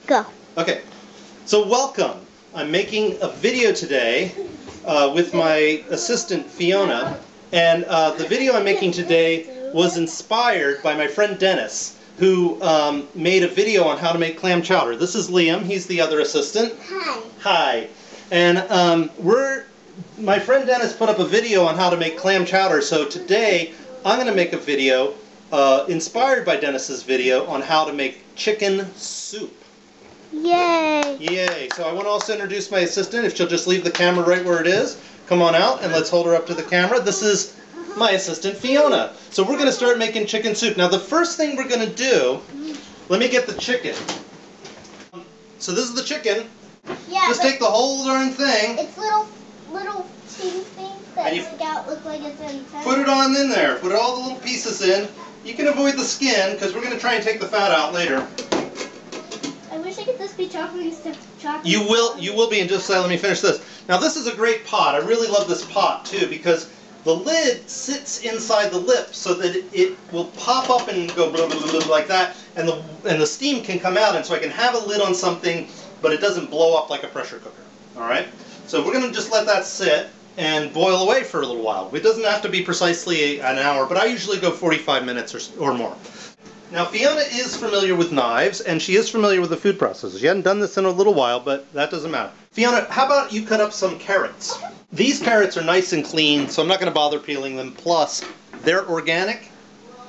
Go. Okay, so welcome. I'm making a video today with my assistant Fiona, and the video I'm making today was inspired by my friend Dennis, who made a video on how to make clam chowder. This is Liam, he's the other assistant. Hi. Hi. And my friend Dennis put up a video on how to make clam chowder, so today I'm going to make a video inspired by Dennis's video on how to make chicken soup. Yay! Yay! So I want to also introduce my assistant. If she'll just leave the camera right where it is. Come on out and let's hold her up to the camera. This is my assistant Fiona. So we're going to start making chicken soup. Now the first thing we're going to do, let me get the chicken. So this is the chicken. Yeah, just take the whole darn thing. It's little teeny things that stick out, look like it's in. Put it on in there. Put all the little pieces in. You can avoid the skin because we're going to try and take the fat out later. I wish I could just be chocolate instead of chocolate. You will be, and just let me finish this. Now this is a great pot. I really love this pot too because the lid sits inside the lip so that it will pop up and go blah, blah, blah, blah, like that, and the steam can come out, and so I can have a lid on something, but it doesn't blow up like a pressure cooker. All right. So we're going to just let that sit and boil away for a little while. It doesn't have to be precisely an hour, but I usually go 45 minutes or more. Now Fiona is familiar with knives, and she is familiar with the food processors. She hadn't done this in a little while, but that doesn't matter. Fiona, how about you cut up some carrots? These carrots are nice and clean, so I'm not going to bother peeling them. Plus, they're organic.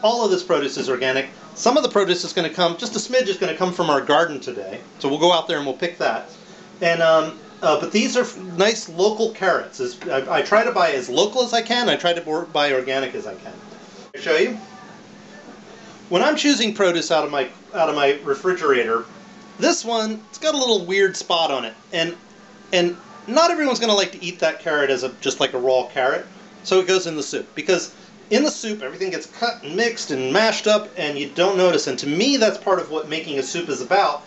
All of this produce is organic. Some of the produce is going to come, just a smidge is going to come from our garden today. So we'll go out there and we'll pick that. And but these are nice local carrots. I try to buy as local as I can. I try to buy organic as I can. I'll show you. When I'm choosing produce out of my refrigerator, this one, it's got a little weird spot on it, and not everyone's going to like to eat that carrot as just like a raw carrot, so it goes in the soup. Because in the soup, everything gets cut and mixed and mashed up, and you don't notice. And to me, that's part of what making a soup is about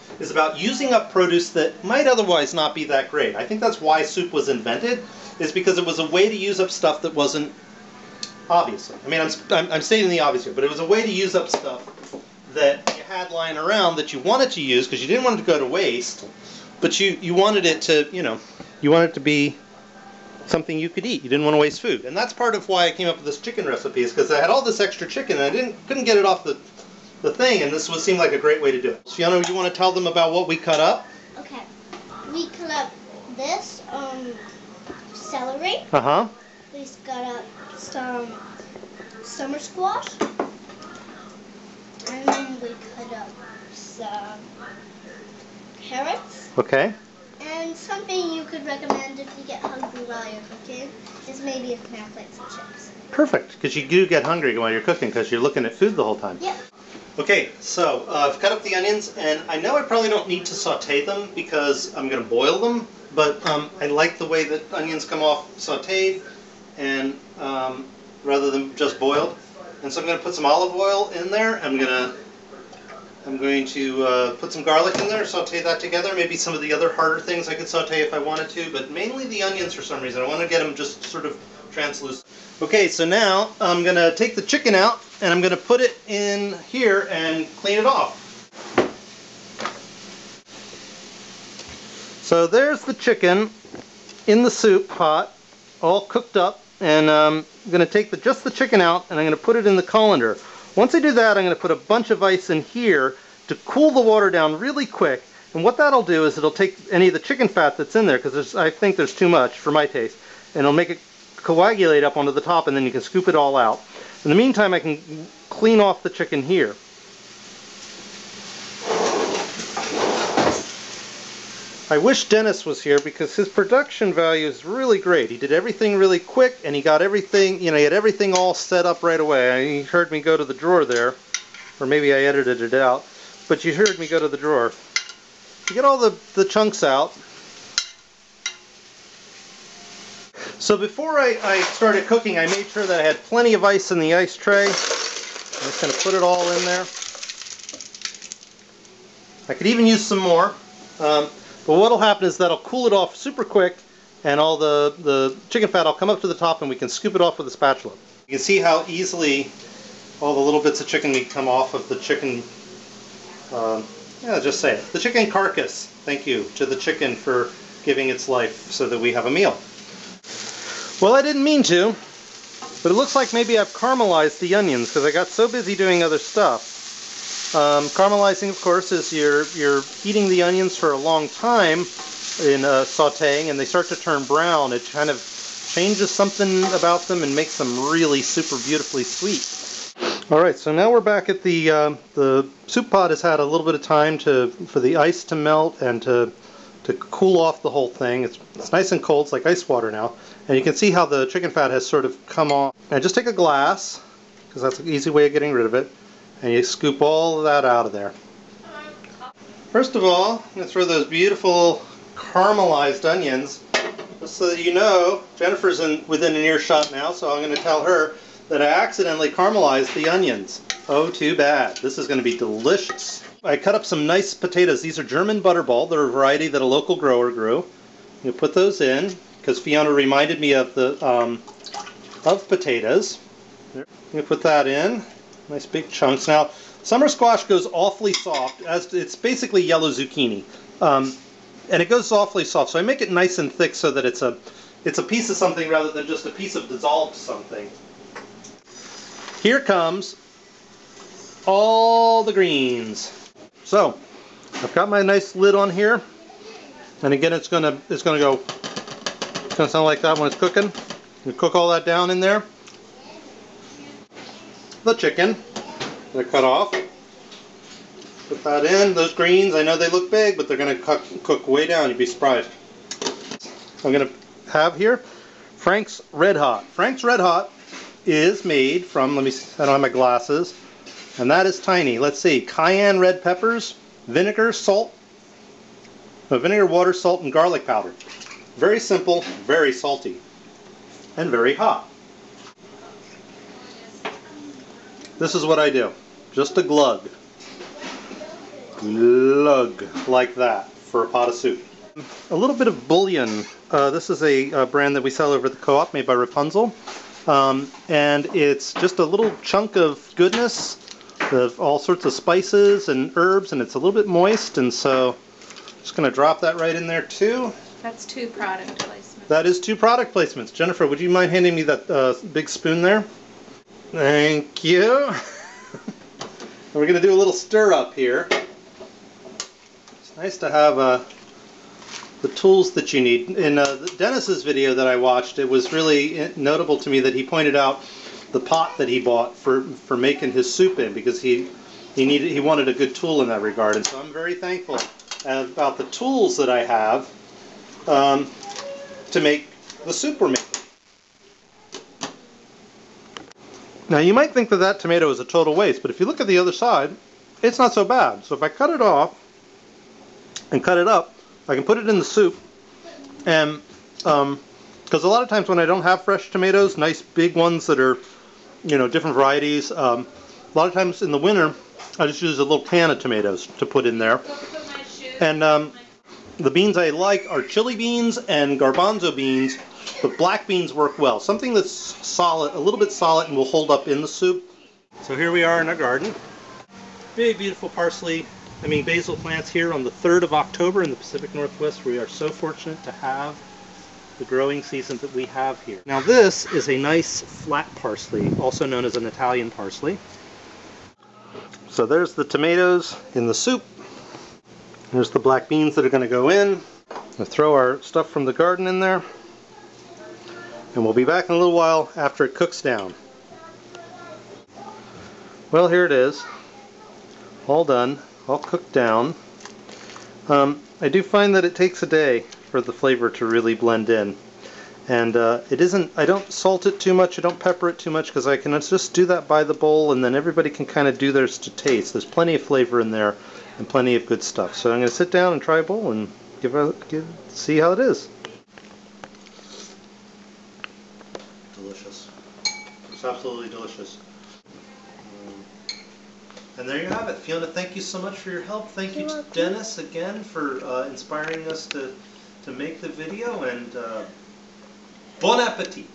using up produce that might otherwise not be that great. I think that's why soup was invented, is because it was a way to use up stuff that wasn't. Obviously. I mean, I'm stating the obvious here, but it was a way to use up stuff that you had lying around that you wanted to use because you didn't want it to go to waste, but you wanted it to, you wanted it to be something you could eat. You didn't want to waste food. And that's part of why I came up with this chicken recipe, is because I had all this extra chicken and I couldn't get it off the thing, and this seemed like a great way to do it. Fiona, you want to tell them about what we cut up? Okay. We cut up this celery. Uh-huh. We cut up some summer squash, and then we cut up some carrots. Okay. And something you could recommend if you get hungry while you're cooking is maybe a snack like some chips. Perfect, because you do get hungry while you're cooking because you're looking at food the whole time. Yep. Okay, so I've cut up the onions, and I know I probably don't need to saute them because I'm going to boil them, but I like the way that onions come off sauteed, and rather than just boiled. And so I'm going to put some olive oil in there. I'm going to put some garlic in there, saute that together. Maybe some of the other harder things I could saute if I wanted to, but mainly the onions for some reason. I want to get them just sort of translucent. Okay, so now I'm going to take the chicken out, and I'm going to put it in here and clean it off. So there's the chicken in the soup pot, all cooked up. And I'm going to take just the chicken out, and I'm going to put it in the colander. Once I do that, I'm going to put a bunch of ice in here to cool the water down really quick. And what that'll do is it'll take any of the chicken fat that's in there, because I think there's too much for my taste, and it'll make it coagulate up onto the top, and then you can scoop it all out. In the meantime, I can clean off the chicken here. I wish Dennis was here because his production value is really great. He did everything really quick, and he got everything, he had everything all set up right away. You heard me go to the drawer there, or maybe I edited it out, but you heard me go to the drawer. You get all the chunks out. So before I started cooking, I made sure that I had plenty of ice in the ice tray. I'm just going to put it all in there. I could even use some more. But what will happen is that'll cool it off super quick, and all the chicken fat will come up to the top, and we can scoop it off with a spatula. You can see how easily all the little bits of chicken meat come off of the chicken Yeah, just say it. The chicken carcass. Thank you to the chicken for giving its life so that we have a meal. Well, I didn't mean to, but it looks like maybe I've caramelized the onions because I got so busy doing other stuff. Caramelizing, of course, is you're heating the onions for a long time in sautéing, and they start to turn brown. It kind of changes something about them and makes them really super beautifully sweet. Alright, so now we're back at the soup pot has had a little bit of time for the ice to melt and to cool off the whole thing. It's nice and cold, it's like ice water now. And you can see how the chicken fat has sort of come off. And just take a glass, because that's an easy way of getting rid of it, and you scoop all of that out of there. First of all, I'm going to throw those beautiful caramelized onions, just so that you know, Jennifer's within an earshot now, so I'm going to tell her that I accidentally caramelized the onions. Oh, too bad. This is going to be delicious. I cut up some nice potatoes. These are German Butterball. They're a variety that a local grower grew. You put those in, because Fiona reminded me of potatoes. You put that in. Nice big chunks. Now, summer squash goes awfully soft, as it's basically yellow zucchini. And it goes awfully soft, so I make it nice and thick so that it's a piece of something rather than just a piece of dissolved something. Here comes all the greens. So, I've got my nice lid on here, and again it's gonna sound like that when it's cooking. You cook all that down in there. The chicken I cut off. Put that in. Those greens, I know they look big, but they're gonna cook way down. You'd be surprised. I'm gonna have here Frank's Red Hot. Frank's Red Hot is made from, I don't have my glasses, and that is tiny. Let's see, cayenne red peppers, vinegar, salt, vinegar, water, salt, and garlic powder. Very simple, very salty, and very hot. This is what I do. Just a glug. Glug, like that, for a pot of soup. A little bit of bouillon. This is a brand that we sell over at the Co-op, made by Rapunzel. And it's just a little chunk of goodness of all sorts of spices and herbs, and it's a little bit moist, and so I'm just going to drop that right in there too. That's 2 product placements. That is 2 product placements. Jennifer, would you mind handing me that big spoon there? Thank you. We're going to do a little stir up here. It's nice to have the tools that you need. In Dennis's video that I watched, it was really notable to me that he pointed out the pot that he bought for making his soup in, because he wanted a good tool in that regard, and so I'm very thankful about the tools that I have to make the soup we're making. Now you might think that tomato is a total waste, but if you look at the other side, it's not so bad. So if I cut it off and cut it up, I can put it in the soup, and because a lot of times when I don't have fresh tomatoes, nice big ones that are, you know, different varieties, a lot of times in the winter I just use a little can of tomatoes to put in there. And the beans I like are chili beans and garbanzo beans, but black beans work well. Something that's solid, a little bit solid, and will hold up in the soup. So here we are in our garden. Big beautiful basil plants here on the 3rd of October in the Pacific Northwest. We are so fortunate to have the growing season that we have here. Now this is a nice flat parsley, also known as an Italian parsley. So there's the tomatoes in the soup. There's the black beans that are going to go in. We'll throw our stuff from the garden in there. And we'll be back in a little while after it cooks down. Well, here it is. All done. All cooked down. I do find that it takes a day for the flavor to really blend in. And I don't salt it too much, I don't pepper it too much, because I can just do that by the bowl, and then everybody can kind of do theirs to taste. There's plenty of flavor in there and plenty of good stuff. So I'm going to sit down and try a bowl and see how it is. Delicious. It's absolutely delicious. And there you have it. Fiona, thank you so much for your help. Thank you to Dennis again for inspiring us to make the video, and bon appetit.